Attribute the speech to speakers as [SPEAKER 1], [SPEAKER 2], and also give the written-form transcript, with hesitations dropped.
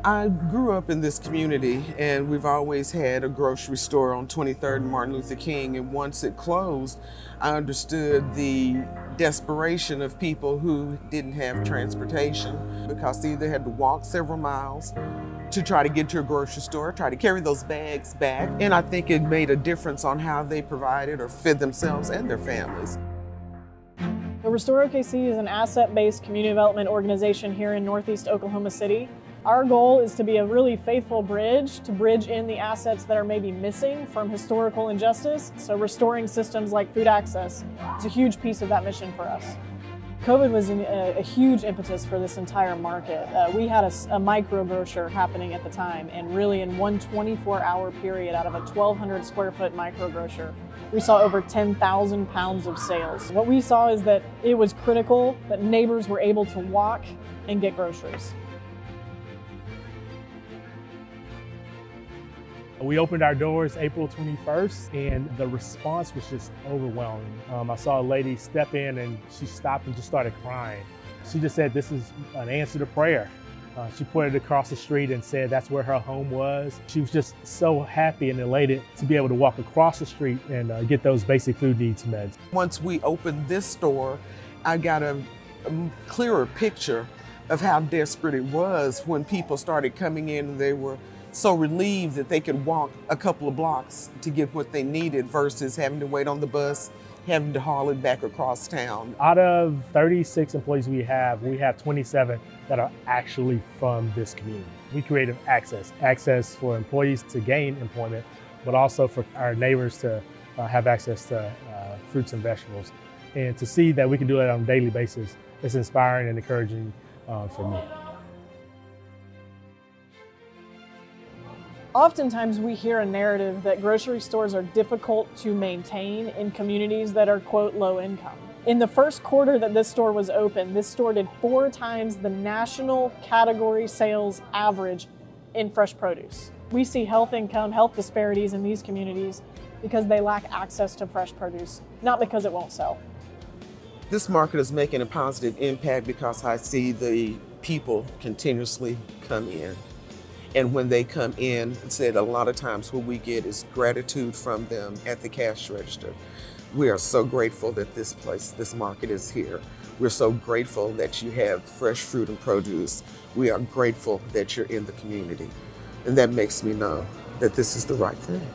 [SPEAKER 1] I grew up in this community, and we've always had a grocery store on 23rd and Martin Luther King, and once it closed, I understood the desperation of people who didn't have transportation because they either had to walk several miles to try to get to a grocery store, try to carry those bags back, and I think it made a difference on how they provided or fed themselves and their families.
[SPEAKER 2] RestoreOKC is an asset-based community development organization here in Northeast Oklahoma City. Our goal is to be a really faithful bridge to bridge in the assets that are maybe missing from historical injustice. So restoring systems like food access is a huge piece of that mission for us. COVID was a huge impetus for this entire market. We had a micro grocer happening at the time, and really in one 24-hour period out of a 1,200 square foot micro grocer, we saw over 10,000 pounds of sales. What we saw is that it was critical that neighbors were able to walk and get groceries.
[SPEAKER 3] We opened our doors April 21st, and the response was just overwhelming. I saw a lady step in and she stopped and just started crying. She just said this is an answer to prayer. She pointed across the street and said that's where her home was. She was just so happy and elated to be able to walk across the street and get those basic food needs met.
[SPEAKER 1] Once we opened this store, I got a clearer picture of how desperate it was when people started coming in and they were so relieved that they could walk a couple of blocks to get what they needed versus having to wait on the bus, having to haul it back across town.
[SPEAKER 3] Out of 36 employees we have 27 that are actually from this community. We created access for employees to gain employment, but also for our neighbors to have access to fruits and vegetables. And to see that we can do that on a daily basis is inspiring and encouraging for me.
[SPEAKER 2] Oftentimes we hear a narrative that grocery stores are difficult to maintain in communities that are, quote, low income. In the first quarter that this store was open, this store did 4 times the national category sales average in fresh produce. We see health disparities in these communities because they lack access to fresh produce, not because it won't sell.
[SPEAKER 1] This market is making a positive impact because I see the people continuously come in. And when they come in, said a lot of times what we get is gratitude from them at the cash register. We are so grateful that this market is here. We're so grateful that you have fresh fruit and produce. We are grateful that you're in the community. And that makes me know that this is the right thing.